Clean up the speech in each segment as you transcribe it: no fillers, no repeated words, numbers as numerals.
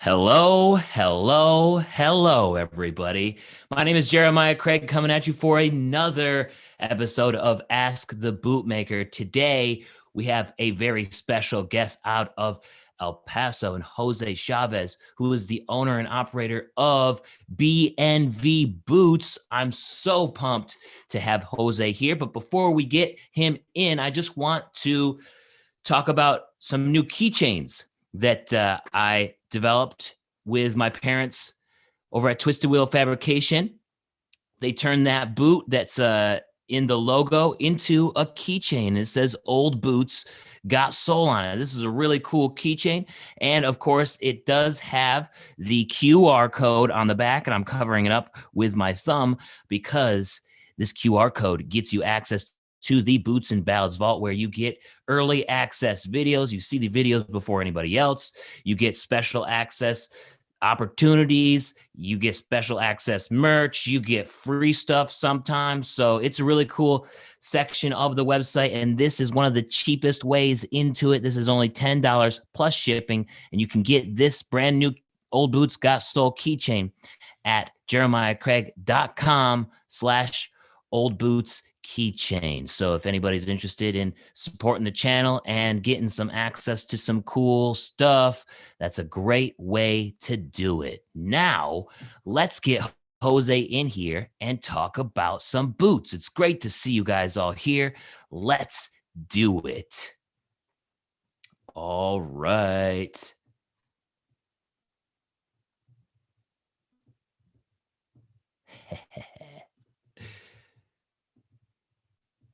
Hello, hello, hello, everybody. My name is Jeremiah Craig coming at you for another episode of Ask the Bootmaker. Today, we have a very special guest out of El Paso and Jose Chavez, who is the owner and operator of BNV Boots. I'm so pumped to have Jose here. But before we get him in, I just want to talk about some new keychains that I developed with my parents over at Twisted Wheel Fabrication. They turned that boot that's in the logo into a keychain. It says "Old Boots Got Soul" on it. This is a really cool keychain. And of course, it does have the QR code on the back, and I'm covering it up with my thumb because this QR code gets you access to the Boots and Ballads Vault, where you get early access videos. You see the videos before anybody else. You get special access opportunities. You get special access merch. You get free stuff sometimes. So it's a really cool section of the website. And this is one of the cheapest ways into it. This is only $10 plus shipping. And you can get this brand new Old Boots Got Soul keychain at jeremiahcraig.com/oldboots keychain. So if anybody's interested in supporting the channel and getting some access to some cool stuff, that's a great way to do it. Now, let's get Jose in here and talk about some boots. It's great to see you guys all here. Let's do it. All right.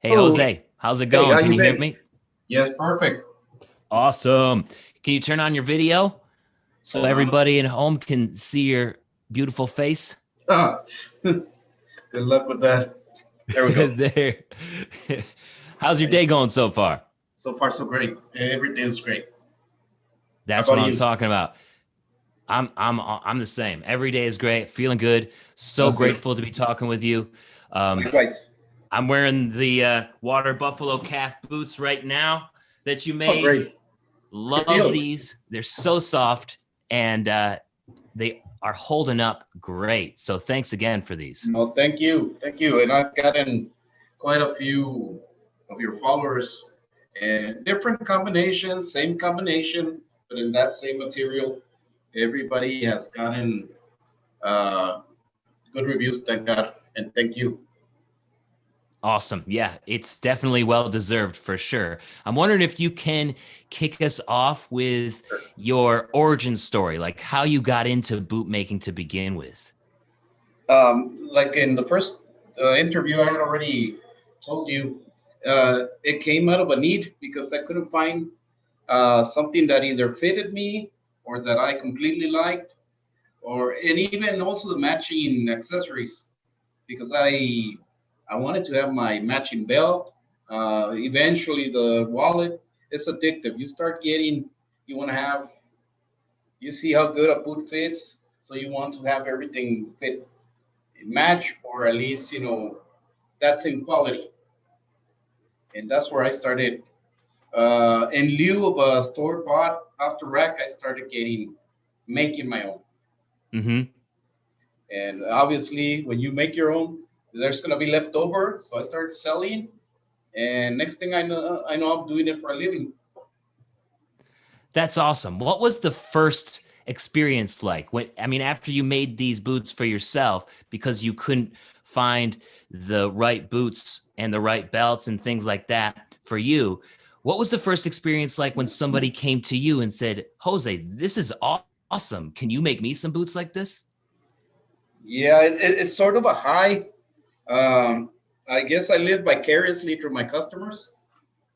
Hey, Hello. Jose, how's it Hey, going? how Can you you hear been? me? Yes, perfect. Awesome. Can you turn on your video so Hold on. everybody at home can see your beautiful face? Ah, good luck with that. There we go. There. How's your day going so far? So far, so great. Everything's great. How That's what about I'm you? talking about. I'm the same. Every day is great. Feeling good. So That's good. grateful to be talking with you. Likewise. I'm wearing the Water Buffalo calf boots right now that you Oh, made. great. Good Love deal. these. They're so soft and they are holding up great. So thanks again for these. No, thank you. Thank you. And I've gotten quite a few of your followers and different combinations, same combination, but in that same material. Everybody has gotten uh, good reviews, thank God. And thank you. Awesome. Yeah, it's definitely well deserved for sure. I'm wondering if you can kick us off with your origin story, like how you got into boot making to begin with. Like in the first interview, I had already told you it came out of a need because I couldn't find something that either fitted me or that I completely liked, or and even also the matching accessories because I wanted to have my matching belt. Eventually, the wallet. It's addictive. You start getting, you want to have, you see how good a boot fits, so you want to have everything fit match or at least that's in quality, and that's where I started. In lieu of a store bought after rack, I started getting making my own, Mm-hmm. and obviously when you make your own, there's gonna be left over. So I started selling, and next thing I know I'm doing it for a living. That's awesome. What was the first experience like when, I mean, after you made these boots for yourself because you couldn't find the right boots and the right belts and things like that for you? What was the first experience like when somebody came to you and said, Jose, this is awesome. Can you make me some boots like this? Yeah, it's sort of a high. Um, I guess I live vicariously through my customers.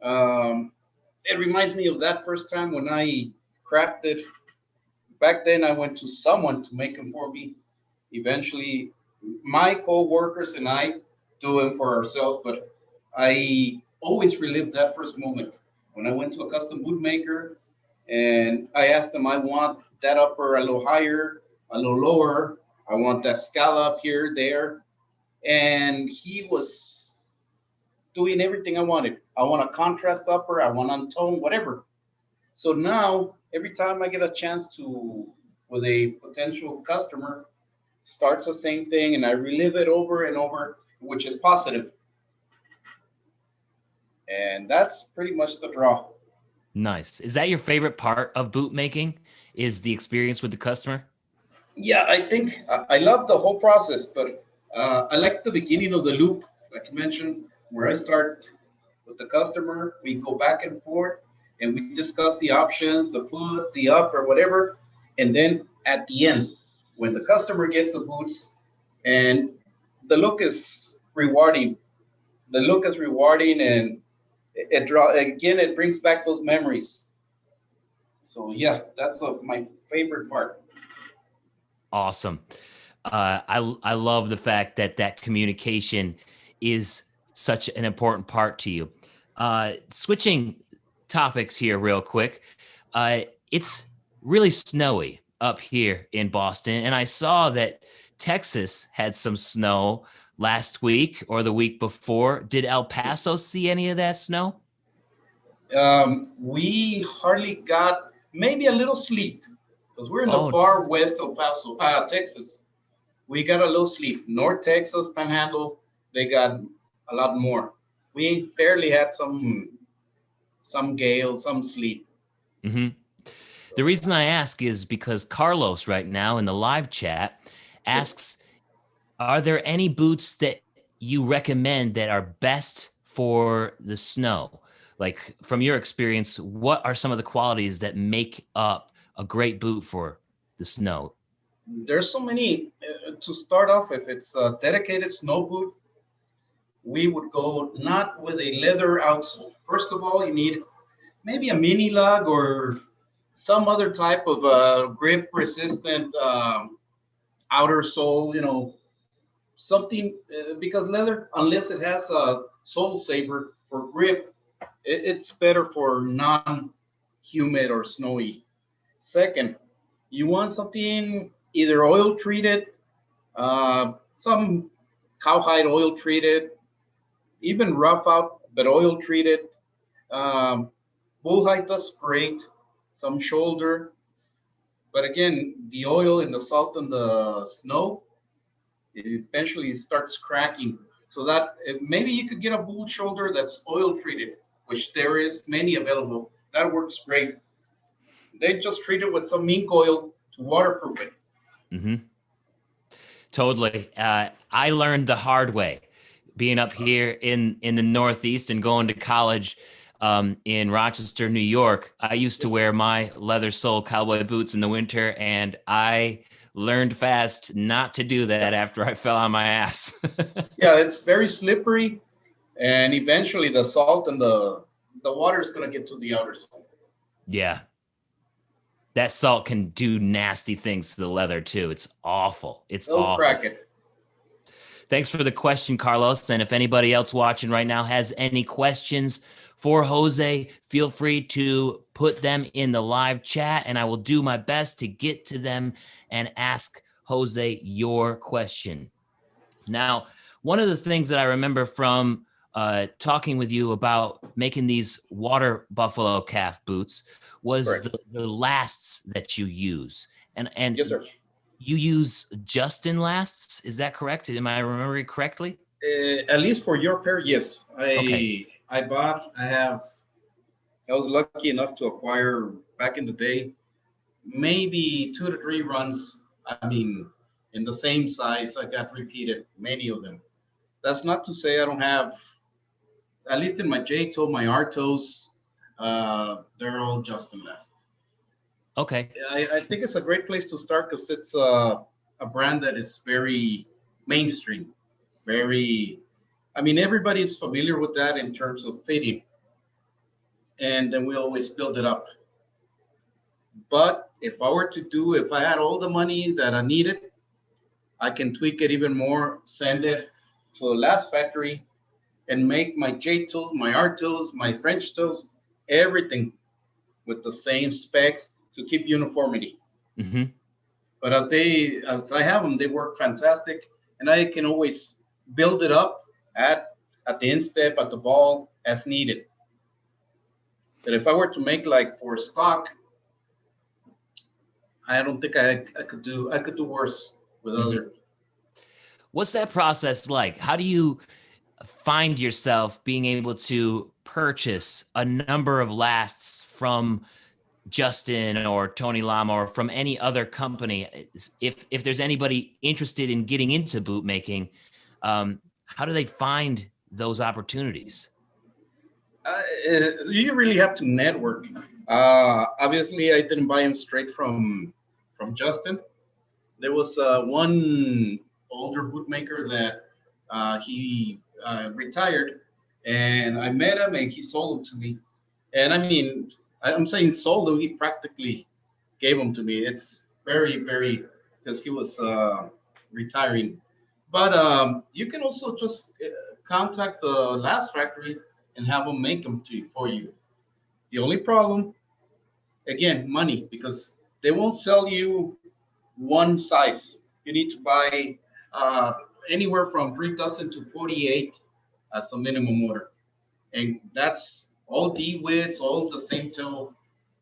Um, it reminds me of that first time when I crafted. Back then, I went to someone to make them for me. Eventually, my co-workers and I do them for ourselves, but I always relive that first moment when I went to a custom boot maker and I asked them, I want that upper a little higher, a little lower. I want that scallop here, there. And he was doing everything I wanted. I want a contrast upper, I want untone, whatever. So now, every time I get a chance to with a potential customer starts the same thing, and I relive it over and over, which is positive. And that's pretty much the draw. Nice. Is that your favorite part of boot making? Is the experience with the customer? Yeah, I think I love the whole process, but I like the beginning of the loop, like you mentioned, where I start with the customer, we go back and forth, and we discuss the options, the put, the up, or whatever, and then at the end, when the customer gets the boots, and the look is rewarding, and it draw again. It brings back those memories. So yeah, that's my favorite part. Awesome. I love the fact that that communication is such an important part to you. Switching topics here real quick. Uh, it's really snowy up here in Boston, and I saw that Texas had some snow last week or the week before. Did El Paso see any of that snow? We hardly got maybe a little sleet because we're in the Oh, far west of Paso, Texas. We got a little sleet. North Texas, Panhandle, they got a lot more. We barely had some gale, some sleet. hmm. The reason I ask is because Carlos right now in the live chat Yes. asks, are there any boots that you recommend that are best for the snow? Like from your experience, what are some of the qualities that make up a great boot for the snow? There's so many. To start off, if it's a dedicated snow boot, we would go not with a leather outsole. First of all, you need maybe a mini lug or some other type of grip resistant outer sole, something because leather, unless it has a sole saver for grip, it's better for non-humid or snowy. Second, you want something either oil treated, some cowhide oil treated, even rough out but oil treated. Um, Bullhide does great, some shoulder, but again, the oil and the salt and the snow, it eventually starts cracking. So that maybe you could get a bull shoulder that's oil treated, which there is many available. That works great. They just treat it with some mink oil to waterproof it. Hmm. Totally. I learned the hard way being up here in the Northeast and going to college in Rochester, New York. I used to Yes. wear my leather sole cowboy boots in the winter, and I learned fast not to do that after I fell on my ass. Yeah, it's very slippery, and eventually the salt and the water is gonna get to the outer sole. Yeah, that salt can do nasty things to the leather too. It's awful. It's It'll awful. crack it. Thanks for the question, Carlos. And if anybody else watching right now has any questions for Jose, feel free to put them in the live chat, and I will do my best to get to them and ask Jose your question. Now, one of the things that I remember from talking with you about making these water buffalo calf boots was Correct. the lasts that you use. And Yes, sir. you use Justin lasts. Is that correct? Am I remembering correctly? At least for your pair, yes. Okay. I have. I was lucky enough to acquire back in the day, maybe 2 to 3 runs. I mean, in the same size, I got repeated many of them. That's not to say I don't have, at least in my J toe, my R toes, they're all Justin Last. Okay. I think it's a great place to start because it's a brand that is very mainstream, very. I mean, everybody's familiar with that in terms of fitting, and then we always build it up. But if I had all the money that I needed, I can tweak it even more, send it to the last factory, and make my J tools, my R tools, my French tools, everything with the same specs to keep uniformity. Hmm. But as I have them, they work fantastic, and I can always build it up at the instep, at the ball as needed. But if I were to make like for stock, I don't think I could do worse with Mhm. other. What's that process like? How do you find yourself being able to purchase a number of lasts from Justin or Tony Lama or from any other company? If there's anybody interested in getting into bootmaking, how do they find those opportunities? You really have to network. Obviously, I didn't buy him straight from Justin. There was one older bootmaker that he retired, and I met him, and he sold them to me. And I mean, I'm saying sold them. He practically gave them to me. It's very because he was retiring. But you can also just contact the last factory and have them make them for you. The only problem, again, money, because they won't sell you one size. You need to buy uh, anywhere from 3 dozen to 48 as a minimum order, and that's all D widths, all the same toe.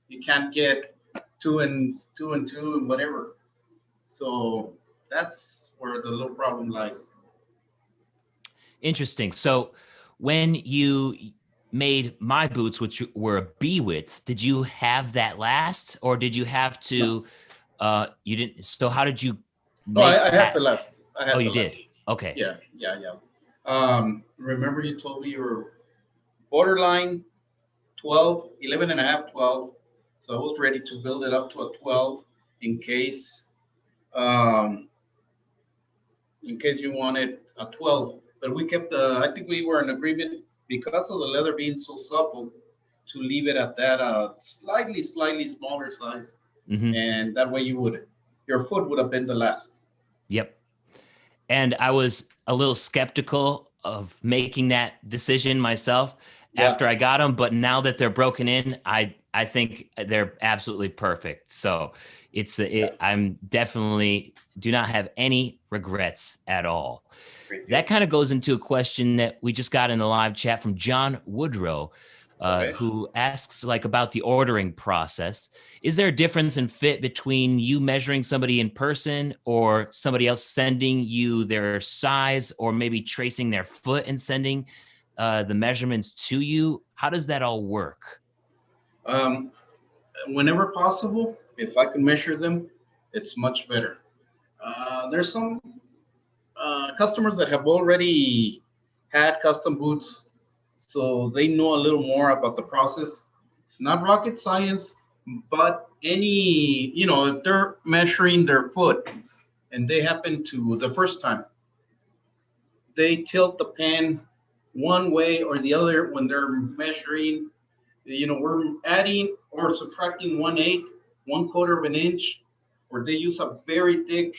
You can't get two and whatever. So that's where the little problem lies. Interesting. So when you made my boots, which were a B width, did you have that last, or did you have No, to? You didn't. So how did you no, make I had the that? last. I Oh, had the you did. last. Okay. Yeah. Remember you told me you were borderline 12, 11 and a half, 12. So I was ready to build it up to a 12 in case um, in case you wanted a 12. But we kept I think we were in agreement because of the leather being so supple to leave it at that slightly smaller size. Hmm. And that way your foot would have been the last. Yep. And I was a little skeptical of making that decision myself Yeah, after I got them, but now that they're broken in, I think they're absolutely perfect. So yeah, I'm definitely do not have any regrets at all. great That deal. kind of goes into a question that we just got in the live chat from John Woodrow, Okay. who asks like about the ordering process. Is there a difference in fit between you measuring somebody in person or somebody else sending you their size or maybe tracing their foot and sending the measurements to you? How does that all work? Um, Whenever possible, if I can measure them, it's much better. There's some customers that have already had custom boots, so they know a little more about the process. It's not rocket science, but if they're measuring their foot and they happen to, the first time, they tilt the pen one way or the other when they're measuring. We're adding or subtracting 1/8, 1/4 of an inch, or they use a very thick,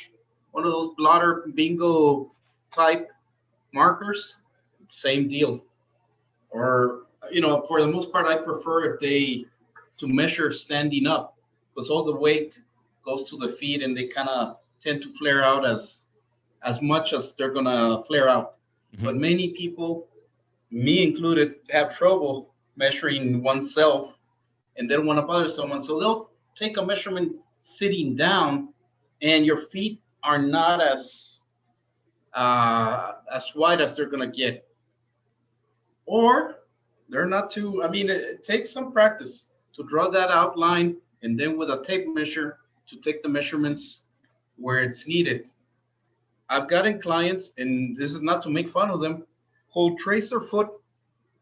one of those blotter bingo type markers. Same deal. Or, for the most part, I prefer if they to measure standing up because all the weight goes to the feet and they kind of tend to flare out as much as they're gonna flare out. But Mhm. many people, me included, have trouble measuring oneself and they don't want to bother someone. So they'll take a measurement sitting down, and your feet are not as wide as they're gonna get, or they're not too. I mean, it takes some practice to draw that outline, and then with a tape measure to take the measurements where it's needed. I've gotten clients, and this is not to make fun of them, who'll trace their foot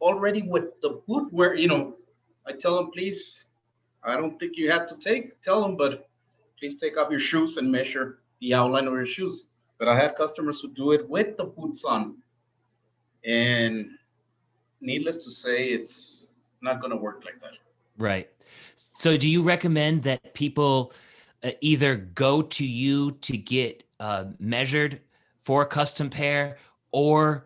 already with the boot where I tell them, please, I don't think you have to tell them, but please take off your shoes and measure the outline of your shoes. But I had customers who do it with the boots on, and needless to say, it's not going to work like that. Right. So, do you recommend that people either go to you to get measured for a custom pair or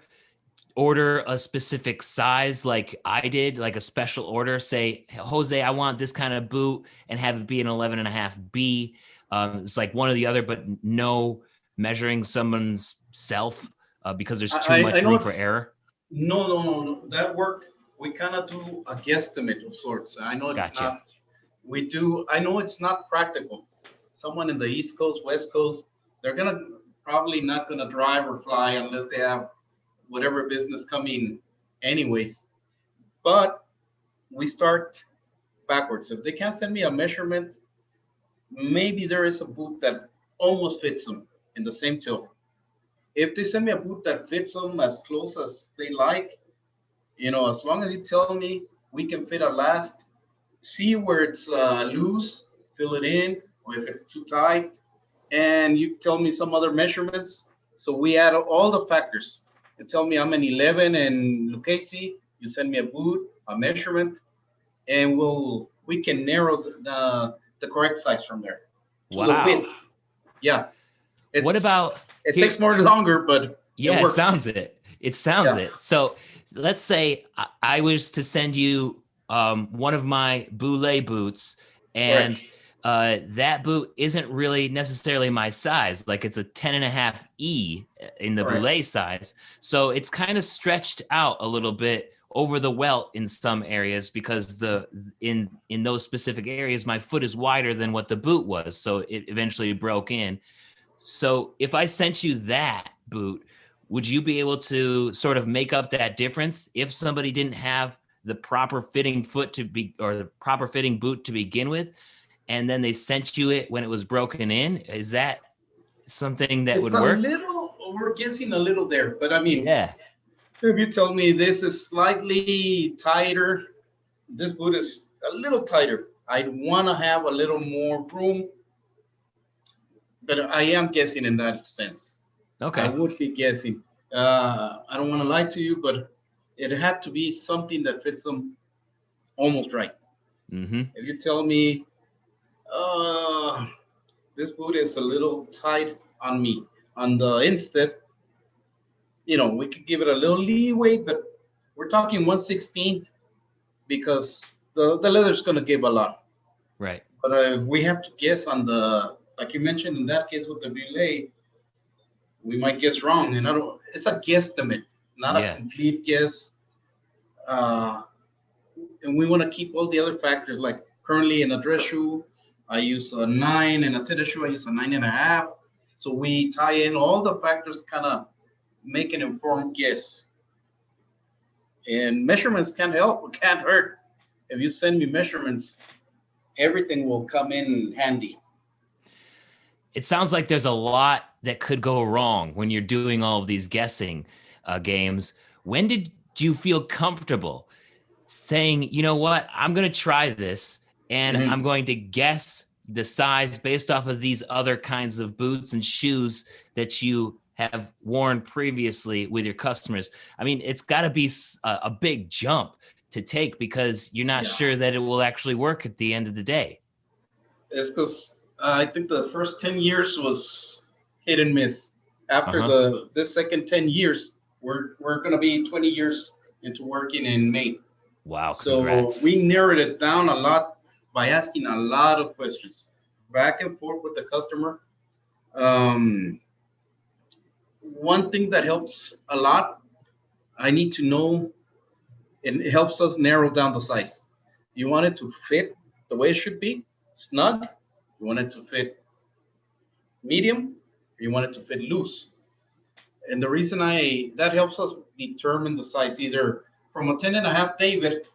order a specific size like I did, like a special order, say, Jose, I want this kind of boot and have it be an 11 and a half B. It's like one or the other, but no measuring someone's self because there's too I much know room for it's error. no, that worked. We kind of do a guesstimate of sorts. I know it's Gotcha. not. We do. I know it's not practical. someone in the East Coast, West Coast, they're gonna probably not gonna drive or fly unless they have whatever business coming anyways. But we start backwards. If they can't send me a measurement, maybe there is a boot that almost fits them in the same toe. If they send me a boot that fits them as close as they like, as long as you tell me we can fit a last, see where it's loose, fill it in, or if it's too tight, and you tell me some other measurements. So we add all the factors. You tell me I'm an 11 in Lucchese, you send me a boot, a measurement, and we can narrow the correct size from there to the Wow. width. Yeah. What about it here? takes more longer, but Yeah, it it works. sounds it. It sounds it. So let's say I was to send you one of my Boule boots, and that boot isn't really necessarily my size. Like it's a 10.5 E in the Boule size. So it's kind of stretched out a little bit over the welt in some areas because in those specific areas, my foot is wider than what the boot was. So it eventually broke in. So if I sent you that boot, would you be able to sort of make up that difference if somebody didn't have the proper fitting foot or the proper fitting boot to begin with, and then they sent you it when it was broken in? Is that something that would work? We're guessing a little there, but I mean, yeah. If you tell me this is slightly tighter, this boot is a little tighter, I'd want to have a little more room, but I am guessing in that sense. Okay. I would be guessing. I don't want to lie to you, but it had to be something that fits them almost right. Mm-hmm. If you tell me this boot is a little tight on me, on the instep, we could give it a little leeway, but we're talking 1/16 because the leather's going to give a lot. Right. But we have to guess on like you mentioned in that case with the belay, we might guess wrong. And it's a guesstimate, not a complete guess. And we want to keep all the other factors. Like currently in a dress shoe, I use a 9, and a tennis shoe, I use a 9.5. So we tie in all the factors, kind of make an informed guess. And measurements can't help, can't hurt. If you send me measurements, everything will come in handy. It sounds like there's a lot that could go wrong when you're doing all of these guessing games. When did you feel comfortable saying, you know what, I'm going to try this and I'm going to guess the size based off of these other kinds of boots and shoes that you have worn previously with your customers? I mean, it's got to be a big jump to take because you're not sure that it will actually work at the end of the day. It's because I think the first 10 years was hit and miss. After this second 10 years, we're going to be 20 years into working in May. Wow, congrats. So we narrowed it down a lot by asking a lot of questions, back and forth with the customer. One thing that helps a lot, I need to know, and it helps us narrow down the size. You want it to fit the way it should be, snug. You want it to fit medium, or you want it to fit loose. And the reason that helps us determine the size, either from a 10.5 David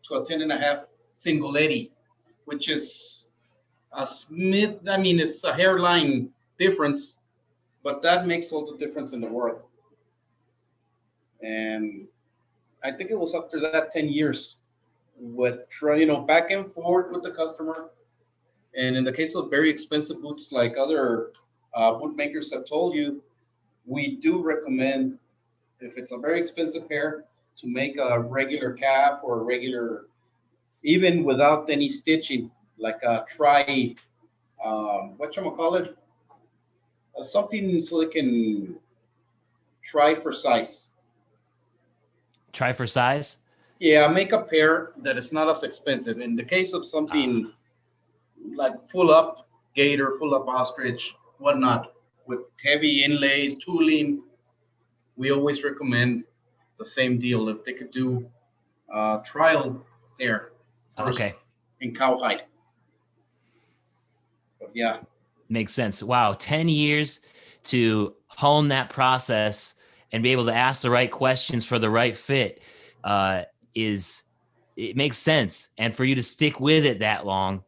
to a 10.5 single Eddie, which is a Smith. I mean, it's a hairline difference, but that makes all the difference in the world. And I think it was after that 10 years with back and forth with the customer. And in the case of very expensive boots, like other bootmakers have told you, we do recommend, if it's a very expensive pair, to make a regular calf or a regular, even without any stitching, like a whatchamacallit, something so they can try for size. Try for size? Yeah, make a pair that is not as expensive. In the case of something like full up gator, full up ostrich, whatnot, with heavy inlays, tooling, we always recommend the same deal. If they could do trial hair first in cowhide. But yeah, Makes sense. Wow, 10 years to hone that process and be able to ask the right questions for the right fit uh, is it makes sense. And for you to stick with it that long,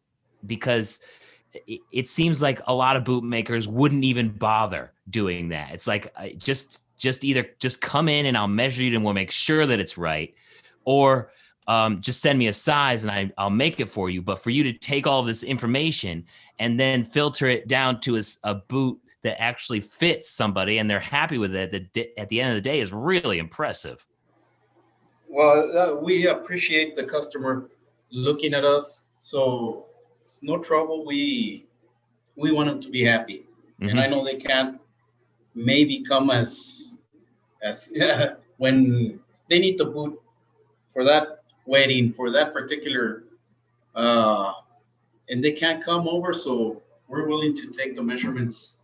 because it seems like a lot of bootmakers wouldn't even bother doing that. It's like just either just come in and I'll measure you and we'll make sure that it's right, or just send me a size and I'll make it for you. But for you to take all this information and then filter it down to a boot that actually fits somebody and they're happy with it at the end of the day is really impressive. Well, we appreciate the customer looking at us, so it's no trouble. We want them to be happy, and I Mm-hmm. know they can't maybe come as when they need the boot for that wedding for that particular, uh, and they can't come over, so we're willing to take the measurements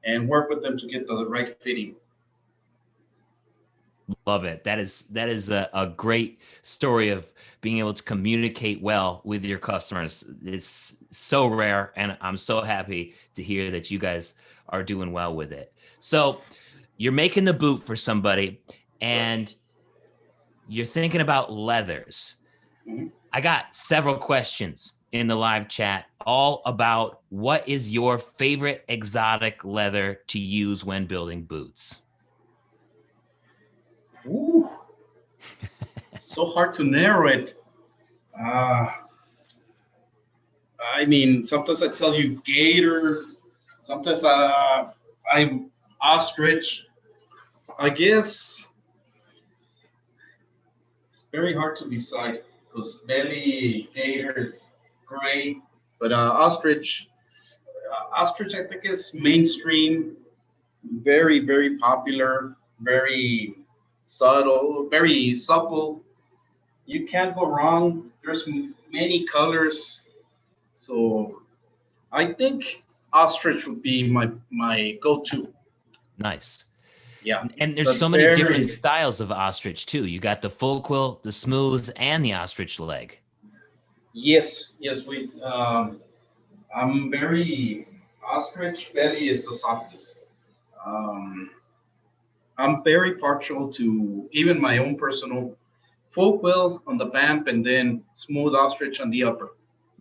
and work with them to get the right fitting. Love it. That is a great story of being able to communicate well with your customers. It's so rare, and I'm so happy to hear that you guys are doing well with it. So you're making the boot for somebody, Right. and you're thinking about leathers. Mhm. I got several questions in the live chat, all about what is your favorite exotic leather to use when building boots. Ooh, so hard to narrow it. Uh, I mean, sometimes I tell you gator, sometimes I'm ostrich. I guess it's very hard to decide because belly gator is great, but ostrich I think is mainstream, very popular, very subtle, very supple. You can't go wrong. There's many colors, so I think ostrich would be my go-to. Nice. Yeah, And there's so but many different very styles of ostrich too. You got the full quill, the smooth, and the ostrich leg. yes we I'm very ostrich belly is the softest. Um, I'm very partial to even my own personal full quill on the bamp and then smooth ostrich on the upper.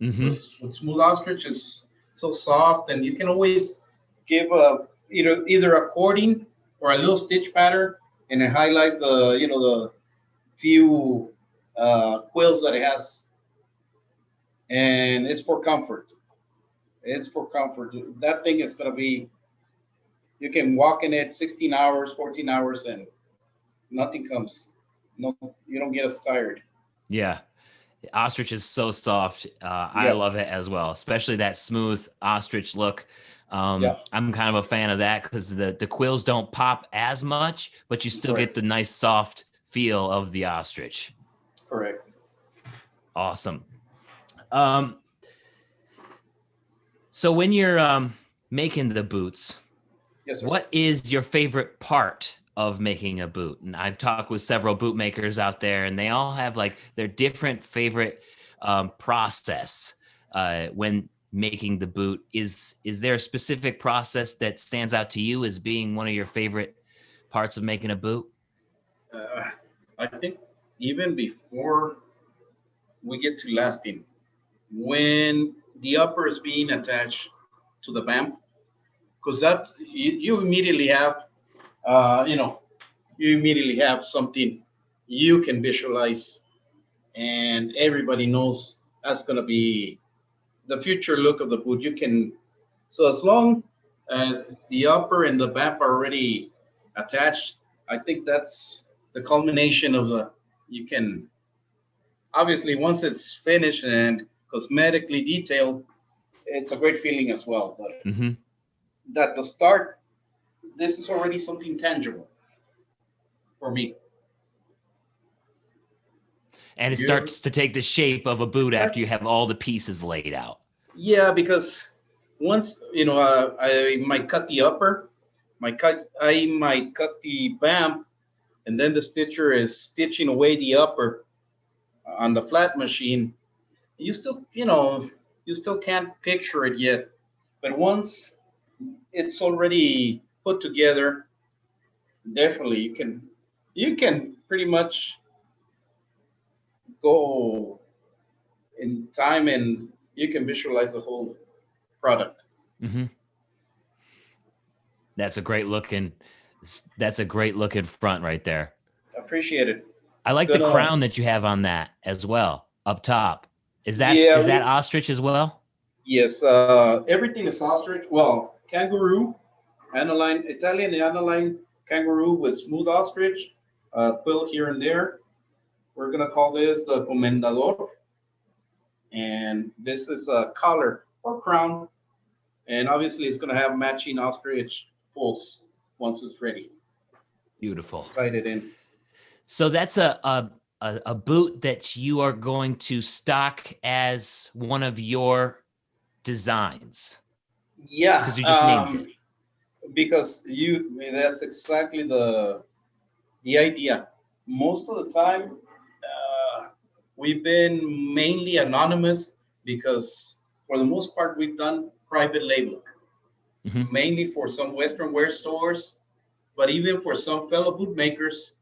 Mm-hmm. With smooth ostrich is so soft and you can always give a either a cording or a little stitch pattern and it highlights the the few quills that it has and it's for comfort. It's for comfort. That thing is gonna be you can walk in it 16 hours, 14 hours and nothing comes. No, you don't get as tired. Yeah. Ostrich is so soft. I Yep. love it as well, especially that smooth ostrich look. Yep. I'm kind of a fan of that because the quills don't pop as much, but you still get Correct. the nice soft feel of the ostrich. Correct. Awesome. Um, so when you're making the boots, Yes, sir. what is your favorite part of making a boot? And I've talked with several boot makers out there, and they all have like their different favorite process when making the boot. Is there a specific process that stands out to you as being one of your favorite parts of making a boot? Uh, I think even before we get to lasting, when the upper is being attached to the vamp, because that you immediately have, uh, you know, you immediately have something you can visualize, and everybody knows that's gonna be the future look of the boot. You can so as long as the upper and the vamp are already attached, I think that's the culmination of the you can obviously once it's finished and cosmetically detailed, it's a great feeling as well. But Hmm. at the start, this is already something tangible for me. And it You, starts to take the shape of a boot after you have all the pieces laid out. yeah, because once I might cut the upper, I might cut the vamp, and then the stitcher is stitching away the upper on the flat machine. You still, you still can't picture it yet. But once it's already put together, definitely you can pretty much go in time and you can visualize the whole product. Hmm. That's a great looking. That's a great looking front right there. Appreciate it. I It's like the gonna, crown that you have on that as well, up top. yeah, Is that ostrich as well? yes, everything is ostrich. Well, kangaroo, aniline, Italian aniline kangaroo with smooth ostrich, quill here and there. We're gonna call this the comendador, and this is a collar or crown, and obviously it's gonna have matching ostrich pulls once it's ready. Beautiful. Tied it in. So that's a boot that you are going to stock as one of your designs Yeah, because you just named it. because that's exactly the idea. Most of the time, we've been mainly anonymous because, for the most part, we've done private label, Hmm. mainly for some Western wear stores, but even for some fellow bootmakers.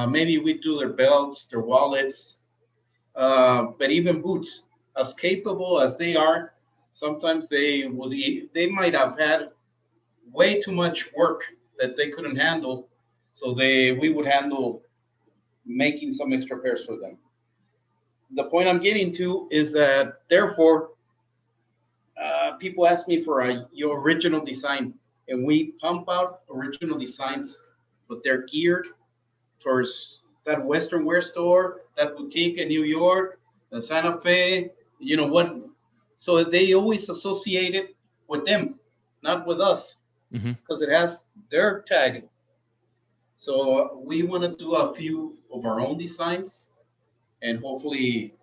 Maybe we do their belts, their wallets, but even boots, as capable as they are, sometimes they might have had way too much work that they couldn't handle, so we would handle making some extra pairs for them. The point I'm getting to is that therefore, people ask me for your original design, and we pump out original designs, but they're geared towards that Western wear store, that boutique in New York, the Santa Fe, you know what? So they always associate it with them, not with us, Hmm. because it has their tag. So we want to do a few of our own designs and hopefully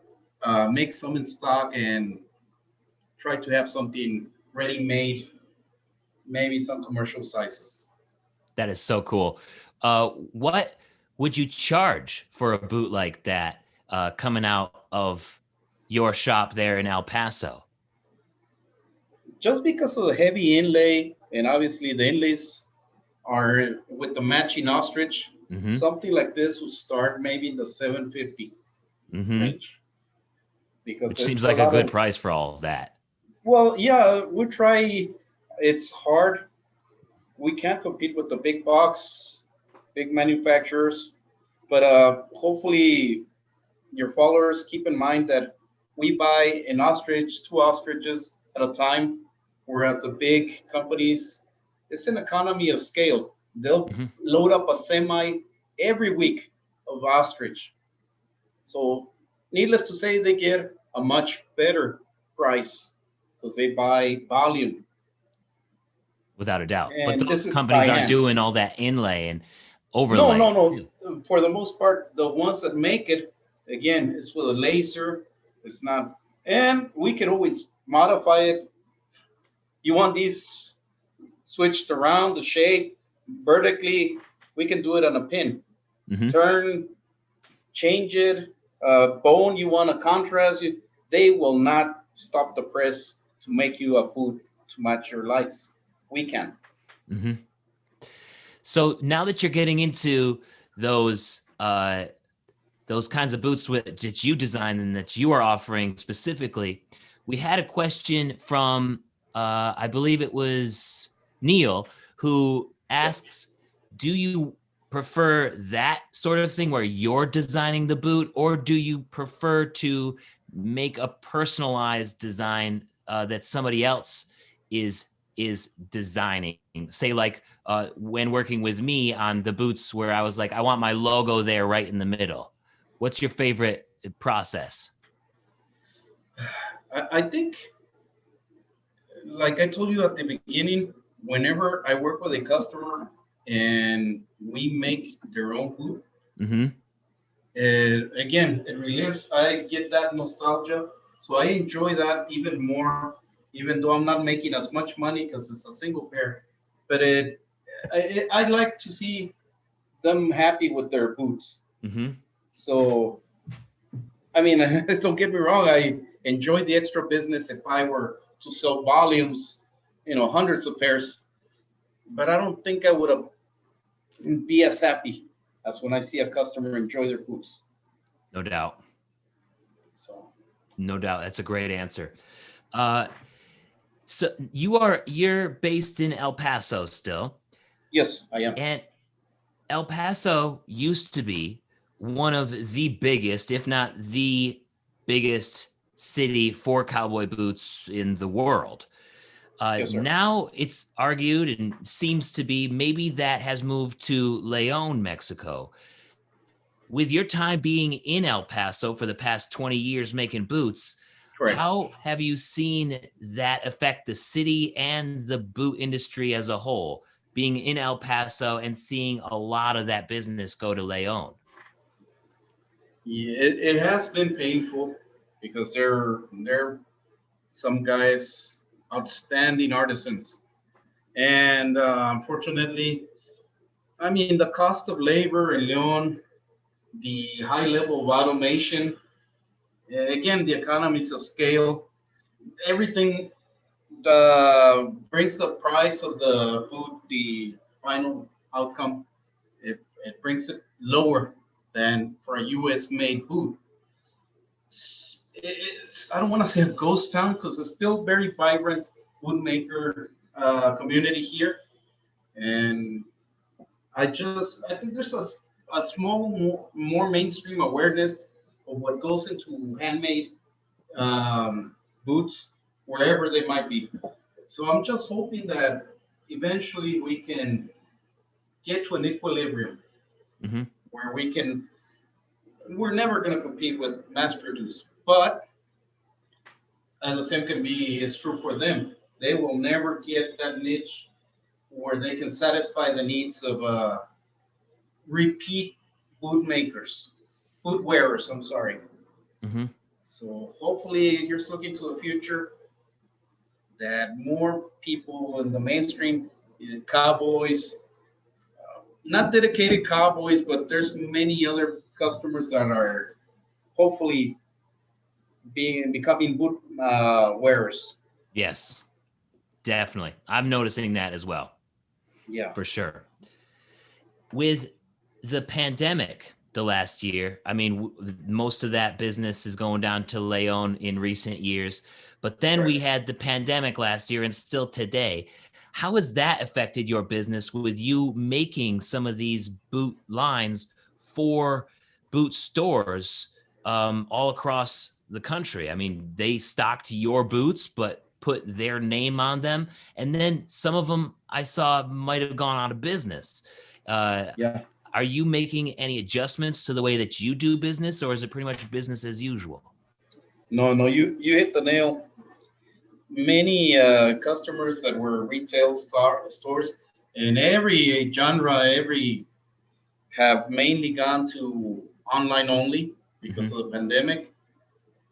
make some in stock and try to have something ready made, maybe some commercial sizes. That is so cool. What would you charge for a boot like that coming out of your shop there in El Paso? Just because of the heavy inlay, and obviously the inlays are with the matching ostrich, Hmm. something like this would start maybe in the 750 Hmm. range because Which seems it's a like a lot good of, price for all of that. well, yeah, we try. It's hard. We can't compete with the big box, big manufacturers, but hopefully your followers keep in mind that we buy an ostrich, two ostriches at a time, whereas the big companies, it's an economy of scale. They'll Hmm. load up a semi every week of ostrich. So, needless to say, they get a much better price because they buy volume. Without a doubt. But And this those is by companies aren't hand. doing all that inlay and No, no, overlay too. no. For the most part, the ones that make it, again, it's with a laser. It's not, and we can always modify it. You want these switched around, the shape, vertically, we can do it on a pin. Hmm. Turn, change it, bone, you want a contrast, they will not stop the press to make you a boot to match your likes. We can. Hmm. So now that you're getting into those those kinds of boots that you design and that you are offering specifically, we had a question from I believe it was Neil who Yep. asks, "Do you prefer that sort of thing where you're designing the boot, or do you prefer to make a personalized design that somebody else is is designing? Say like when working with me on the boots, where I was like, I want my logo there right in the middle. What's your favorite process? I think, like I told you at the beginning, whenever I work with a customer and we make their own food, Mm-hmm. again, it relives. I get that nostalgia, so I enjoy that even more, even though I'm not making as much money because it's a single pair. But I like to see them happy with their boots. Mm-hmm. So I mean, don't get me wrong. I enjoy the extra business if I were to sell volumes, hundreds of pairs. But I don't think I would have be as happy as when I see a customer enjoy their boots. No doubt. So No doubt. That's a great answer. Uh, so you're based in El Paso still. yes, I am. And El Paso used to be one of the biggest, if not the biggest city for cowboy boots in the world. Yes, sir. Now it's argued and seems to be maybe that has moved to Leon, Mexico. With your time being in El Paso for the past 20 years making boots, Correct. how have you seen that affect the city and the boot industry as a whole, being in El Paso and seeing a lot of that business go to Leon? Yeah, it has been painful because they're some guys outstanding artisans, and unfortunately, I mean the cost of labor in Leon, the high level of automation, again the economies of scale, everything brings the price of the boot, the final outcome, it brings it lower than for a U.S. made boot. I don't want to say a ghost town because it's still very vibrant bootmaker community here, and I think there's a small more mainstream awareness of what goes into handmade boots wherever they might be. So I'm just hoping that eventually we can get to an equilibrium Mm-hmm. where we're never going to compete with mass produced, but and the same can be is true for them. They will never get that niche where they can satisfy the needs of repeat boot makers, boot wearers. I'm sorry. Mm-hmm. So hopefully, you're just looking to the future that more people in the mainstream, cowboys, not dedicated cowboys, but there's many other customers that are hopefully being becoming boot wearers. Yes, definitely. I'm noticing that as well, Yeah. for sure. With the pandemic the last year, I mean, most of that business is going down to Leon in recent years. But then we Correct. had the pandemic last year and still today. How has that affected your business with you making some of these boot lines for boot stores all across the country? I mean, they stocked your boots, but put their name on them. And then some of them I saw might have gone out of business. Uh, Yeah. are you making any adjustments to the way that you do business, or is it pretty much business as usual? No, no, you hit the nail. Many customers that were retail stores in every genre, every have mainly gone to online only because Hmm. of the pandemic,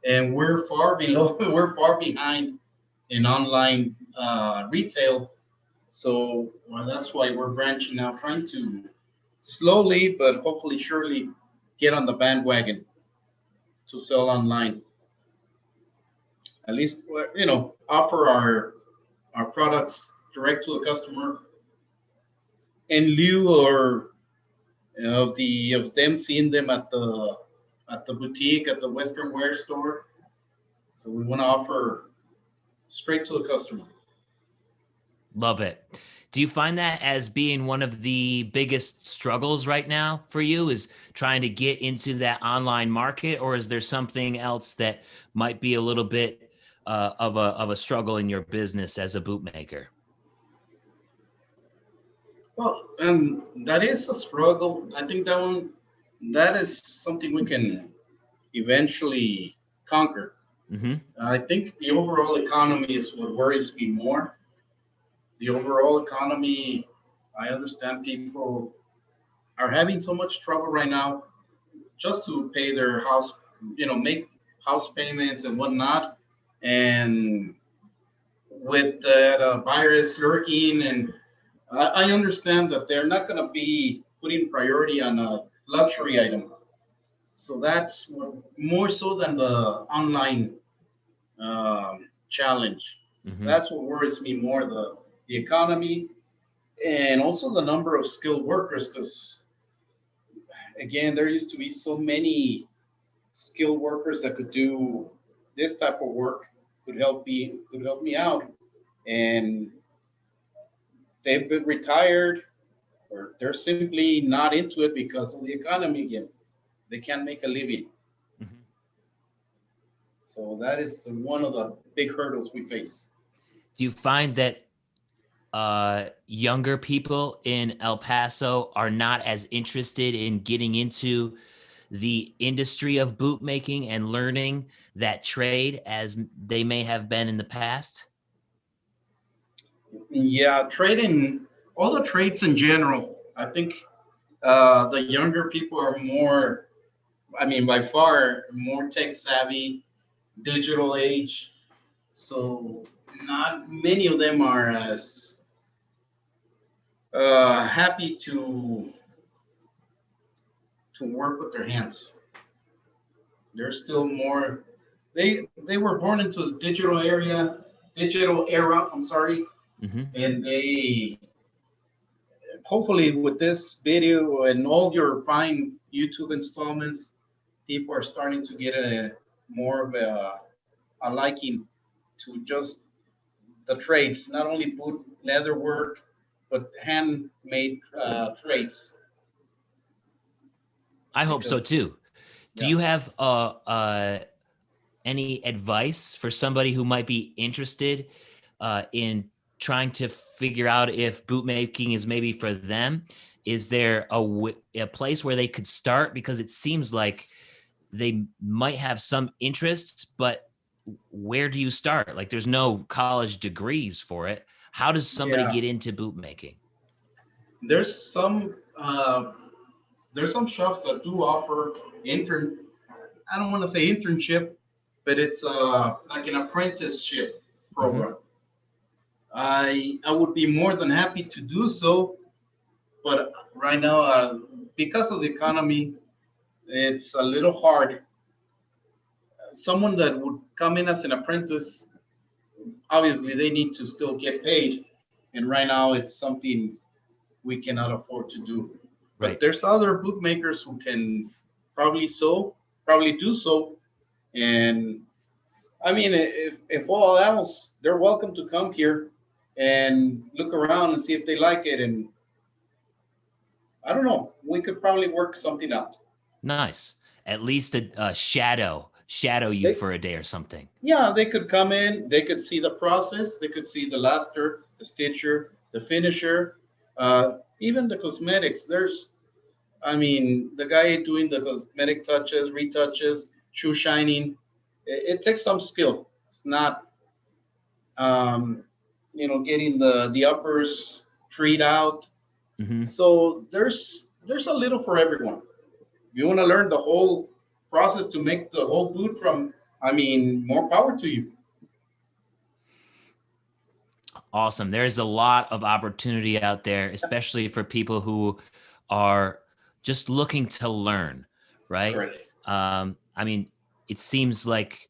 and we're far below, we're far behind in online retail. So well, that's why we're branching out, trying to slowly but hopefully surely get on the bandwagon to sell online. At least offer our products direct to the customer in lieu or of them seeing them at the boutique at the Western wear store. So we want to offer straight to the customer. Love it. Do you find that as being one of the biggest struggles right now for you is trying to get into that online market, or is there something else that might be a little bit of a struggle in your business as a bootmaker? Well, that is a struggle. I think that is something we can eventually conquer. Hmm. I think the overall economy is what worries me more. The overall economy, I understand people are having so much trouble right now just to pay their house, make house payments and whatnot. And with that virus lurking, and I understand that they're not going to be putting priority on a luxury item. So that's more so than the online challenge. Hmm. That's what worries me more, the economy and also the number of skilled workers. Because again, there used to be so many skilled workers that could do this type of work, could help me out, and they've been retired or they're simply not into it because of the economy again. They can't make a living. Hmm. So that is one of the big hurdles we face. Do you find that younger people in El Paso are not as interested in getting into the industry of bootmaking and learning that trade as they may have been in the past? Yeah, trading, all the trades in general, I think the younger people are more, I mean, by far more tech savvy, digital age. So not many of them are as happy to work with their hands. They're still more. They were born into the digital era. I'm sorry, Hmm. and they hopefully with this video and all your fine YouTube installments, people are starting to get a more of a liking to just the trades, not only boot leather work, but handmade trades. I hope so Because too. Do yeah, you have any advice for somebody who might be interested in trying to figure out if bootmaking is maybe for them? Is there a place where they could start? Because it seems like they might have some interest, but where do you start? Like there's no college degrees for it. How does somebody yeah. get into bootmaking? There's some shops that do offer intern. I don't want to say internship, but it's like an apprenticeship Hmm. program. I would be more than happy to do so, but right now, because of the economy, it's a little hard. Someone that would come in as an apprentice, obviously they need to still get paid, and right now it's something we cannot afford to do. But Right. there's other bookmakers who can probably probably do so, and I mean, if all else, they're welcome to come here and look around and see if they like it. And I don't know, we could probably work something out. Nice. At least a shadow you They, for a day or something. yeah, they could come in, they could see the process, they could see the laster, the stitcher, the finisher, even the cosmetics. I mean, the guy doing the cosmetic touches, retouches, shoe shining, it takes some skill. It's not um, getting the uppers treed out. Hmm. So there's a little for everyone. If you want to learn the whole process to make the whole boot from, I mean, more power to you. Awesome. There's a lot of opportunity out there, especially for people who are just looking to learn, right? Correct. I mean, it seems like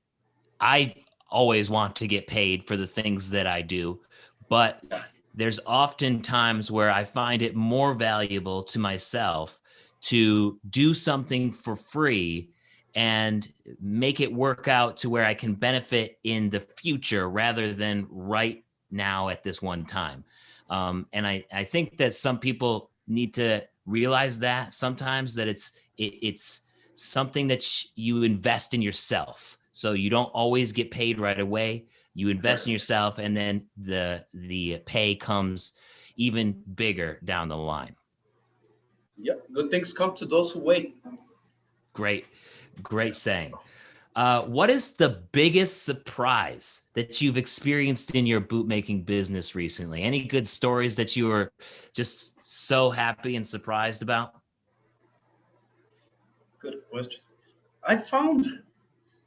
I always want to get paid for the things that I do, but Yeah. there's often times where I find it more valuable to myself to do something for free and make it work out to where I can benefit in the future rather than right now at this one time. And I think that some people need to realize that sometimes that it's something that you invest in yourself. So you don't always get paid right away. You invest in Correct. yourself, and then the pay comes even bigger down the line. Yep. Good things come to those who wait. Great, great saying. What is the biggest surprise that you've experienced in your bootmaking business recently? Any good stories that you were just so happy and surprised about? Good question. I found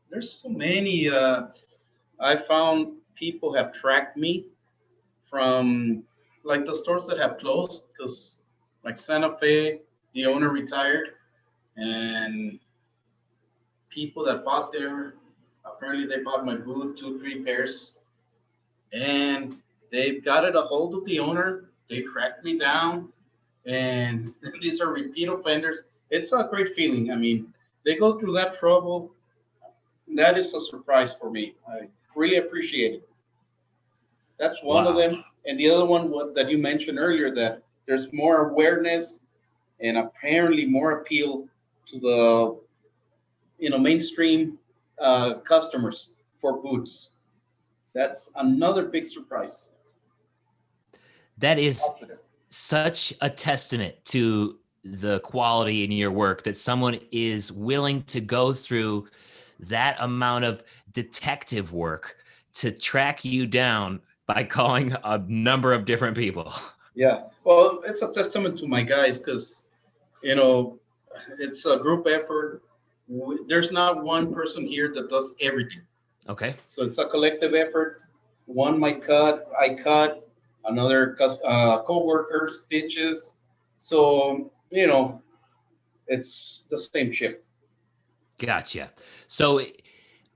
there's so many. I found people have tracked me from like the stores that have closed because like Santa Fe, the owner retired, and people that bought there apparently they bought my boot, two, three pairs. and they've got it a hold of the owner. They tracked me down, and these are repeat offenders. It's a great feeling. I mean, they go through that trouble. That is a surprise for me. I really appreciate it. That's one of Wow. them. And the other one that you mentioned earlier, that there's more awareness and apparently more appeal to the mainstream customers for boots. That's another big surprise. That is Positive. such a testament to the quality in your work that someone is willing to go through that amount of detective work to track you down by calling a number of different people. Yeah. Well, it's a testament to my guys because you know it's a group effort. There's not one person here that does everything. Okay. So it's a collective effort. One might I cut, another co-worker stitches. So, it's the same ship. Gotcha. So,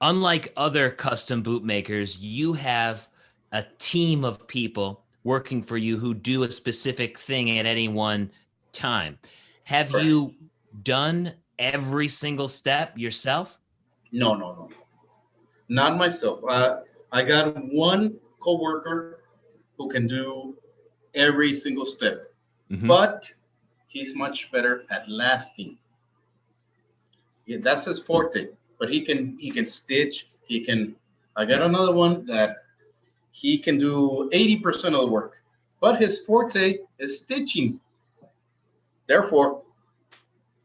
unlike other custom boot makers, you have a team of people working for you who do a specific thing at any one time. Have Correct. you done every single step yourself? No, no, no. Not myself. I got one co-worker who can do every single step, Mm-hmm. but he's much better at lasting. Yeah, that's his forte. But he can stitch. He can. I got another one that he can do 80% of the work, but his forte is stitching. Therefore,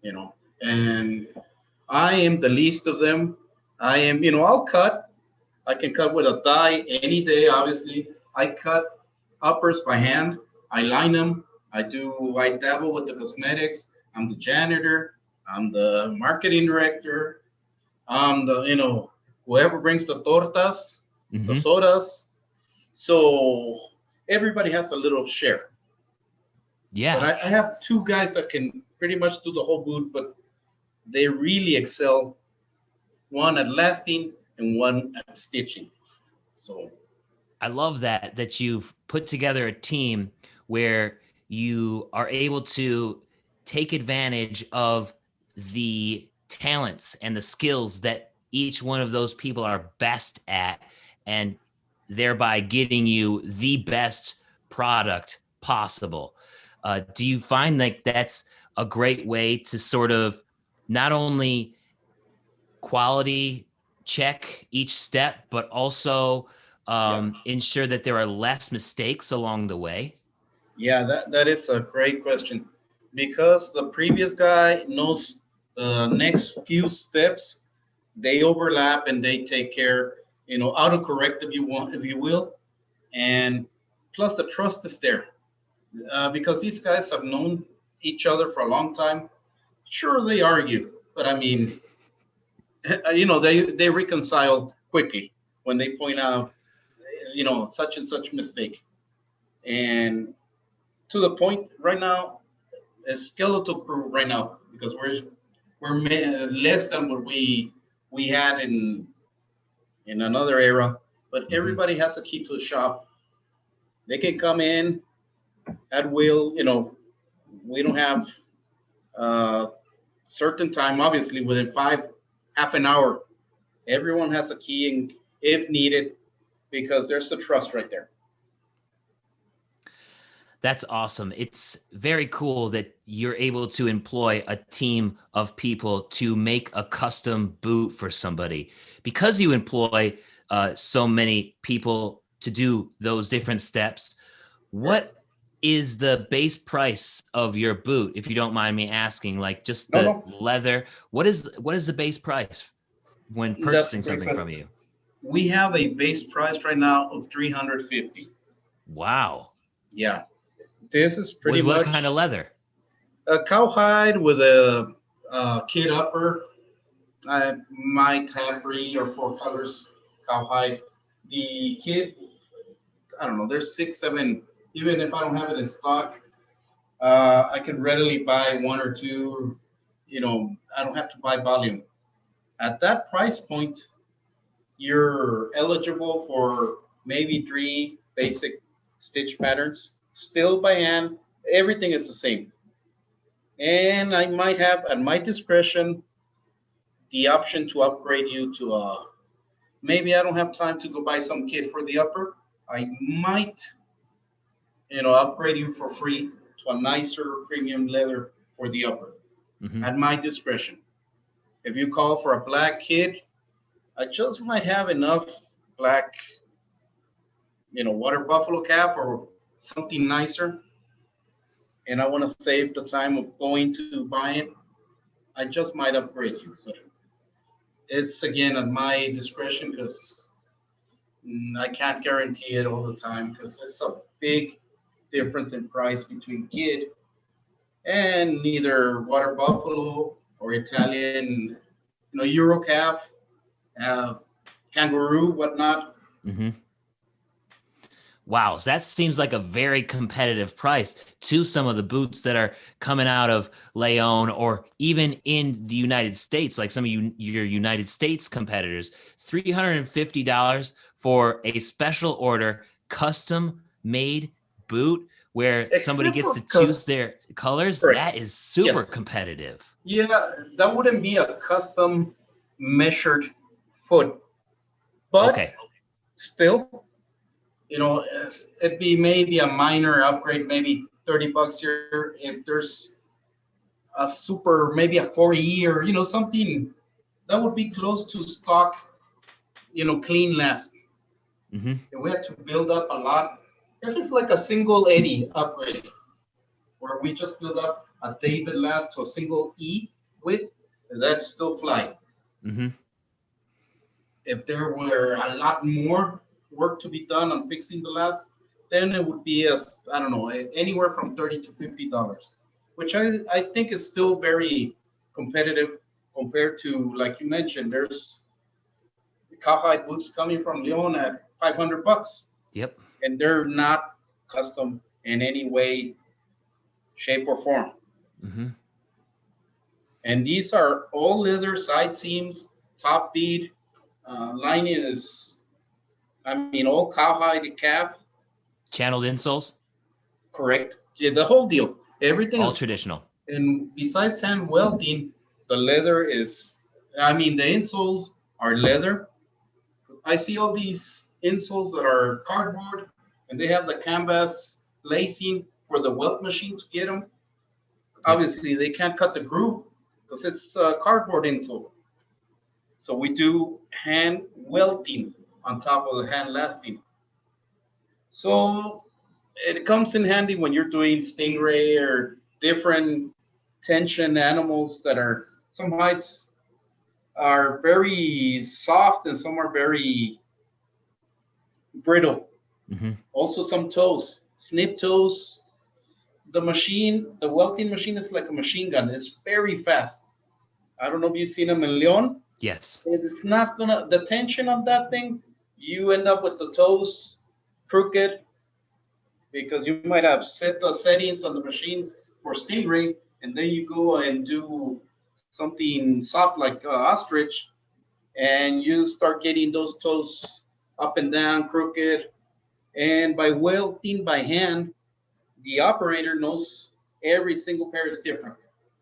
you know, and I am the least of them. I am, I'll cut. I can cut with a die any day, obviously. I cut uppers by hand. I line them. I dabble with the cosmetics. I'm the janitor. I'm the marketing director. I'm whoever brings the tortas, the Mm-hmm. sodas. So everybody has a little share. But Yeah. I have two guys that can pretty much do the whole boot, but they really excel. One at lasting and one at stitching. So I love that you've put together a team where you are able to take advantage of the talents and the skills that each one of those people are best at, and thereby getting you the best product possible. Do you find like that's a great way to sort of not only quality check each step, but also yeah, ensure that there are less mistakes along the way? yeah, that is a great question because the previous guy knows the next few steps. They overlap and they take care, autocorrect if you will, and plus the trust is there because these guys have known each other for a long time. Sure, they argue, but I mean, they reconcile quickly when they point out, such and such mistake. And to the point right now, a skeletal crew right now because we're less than what we had in another era. But Mm-hmm. everybody has a key to the shop. They can come in at will. We don't have uh, certain time. Obviously, within half an hour, everyone has a key, and if needed, because there's the trust right there. That's awesome. It's very cool that you're able to employ a team of people to make a custom boot for somebody. Because you employ so many people to do those different steps, Correct. what is the base price of your boot, if you don't mind me asking? Like just No, the no, leather. What is the base price when that's a purchasing great something question. from you? We have a base price right now of 350. Wow. Yeah, this is pretty With what kind much of leather? a cowhide with a kid upper. I might have 3 or 4 colors cowhide. The kid, I don't know. There's 6, 7. Even if I don't have it in stock, I can readily buy one or two. I don't have to buy volume. At that price point, you're eligible for. maybe 3 basic stitch patterns, still by hand. Everything is the same. And I might have at my discretion the option to upgrade you to a, maybe I don't have time to go buy some kit for the upper. I might, upgrade you for free to a nicer premium leather for the upper Mm-hmm. at my discretion. If you call for a black kit, I just might have enough black, water buffalo cap or something nicer, and I want to save the time of going to buy it. I just might upgrade you, but it's again at my discretion because I can't guarantee it all the time because it's a big difference in price between kid and neither water buffalo or Italian, Euro calf, uh, kangaroo, whatnot. Mm-hmm. Wow, so that seems like a very competitive price to some of the boots that are coming out of Leon or even in the United States, like some of your United States competitors. $350 for a special order, custom made boot where somebody Except gets for to choose their colors. correct. That is super Yes. competitive. Yeah, that wouldn't be a custom measured foot, but Okay. still, it'd be maybe a minor upgrade, maybe 30 bucks here. If there's a super, maybe a 40 or, something that would be close to stock, clean last. Mm-hmm. And we had to build up a lot. If it's like a single 80 upgrade, where we just build up a David last to a single E with, that's still flying. Mm-hmm. If there were a lot more work to be done on fixing the last, then it would be as I don't know anywhere from $30 to $50, which I think is still very competitive compared to like you mentioned. There's cowhide boots coming from Leon at 500 bucks, Yep. and they're not custom in any way, shape, or form. Mm-hmm. And these are all leather side seams, top bead. Lining is, I mean, all cowhide calf. Channeled insoles, Correct. Yeah, the whole deal. Everything all is, traditional. and besides hand welding, the leather is, I mean, the insoles are leather. I see all these insoles that are cardboard and they have the canvas lacing for the weld machine to get them. Yep. Obviously, they can't cut the groove because it's a cardboard insole. So we do hand welding on top of the hand lasting. So it comes in handy when you're doing stingray or different tension animals that are some hides are very soft and some are very brittle. Mm-hmm. Also some toes, snip toes. The machine, the welding machine is like a machine gun. It's very fast. I don't know if you've seen them in Leon. Yes. It's not gonna the tension on that thing. You end up with the toes crooked because you might have set the settings on the machine for stingray, and then you go and do something soft like ostrich, and you start getting those toes up and down, crooked. And by welding by hand, the operator knows every single pair is different,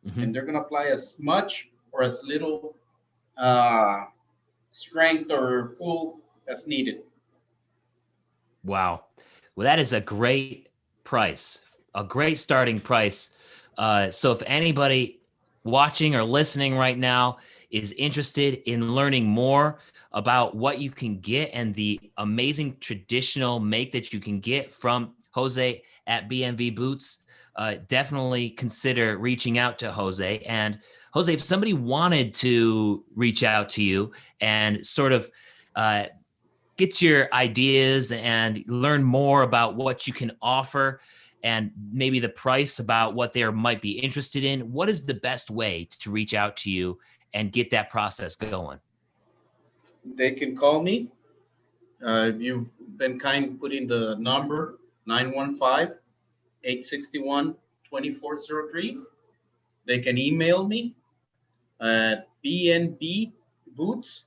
Mm-hmm. and they're going to apply as much or as little uh, strength or pull as needed. Wow. Well, that is a great price, a great starting price. So if anybody watching or listening right now is interested in learning more about what you can get and the amazing traditional make that you can get from Jose at BNV Boots, definitely consider reaching out to Jose. And Jose, if somebody wanted to reach out to you and sort of get your ideas and learn more about what you can offer and maybe the price about what they might be interested in, what is the best way to reach out to you and get that process going? They can call me. You've been kind putting the number 915 861 2403. They can email me at bnvboots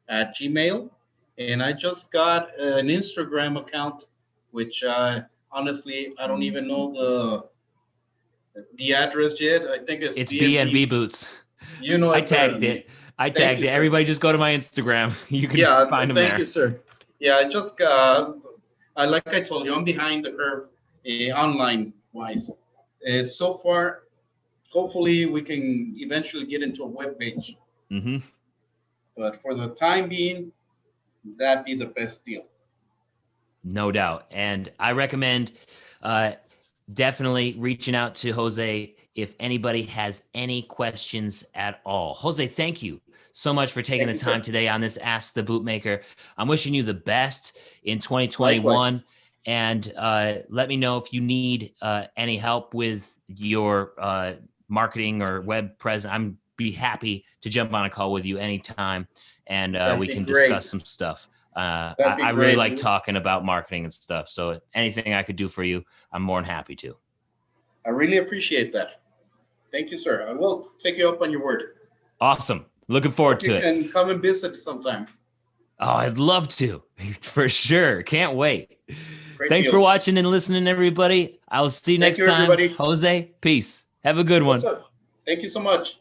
at gmail. and I just got an Instagram account, which honestly I don't even know the address yet. I think it's It's BNV BNV. Boots. You know I it better tagged than me. it. I Thank tagged you, it. sir. Everybody just go to my Instagram. You can Yeah, find them thank you, there. sir. Yeah, I just got. I like I told you, I'm behind the curve, online wise. So far, hopefully, we can eventually get into a web page. Hmm. But for the time being, that'd be the best deal. No doubt. And I recommend uh, definitely reaching out to Jose if anybody has any questions at all. Jose, thank you so much for taking Thank the you, time sir. today on this Ask the Bootmaker. I'm wishing you the best in Likewise. 2021. And let me know if you need any help with your marketing or web presence. I'm be happy to jump on a call with you anytime, and That'd we be can great. discuss some stuff. That'd be I really great. like talking about marketing and stuff. So anything I could do for you, I'm more than happy to. I really appreciate that. Thank you, sir. I will take you up on your word. Awesome. Looking forward Hope to you it. can come and visit sometime. Oh, I'd love to for sure. Can't wait. Great Thanks for deal. watching and listening, everybody. I will see you Thank next you, time. everybody. Jose, peace. Have a good What's one. up? Thank you so much.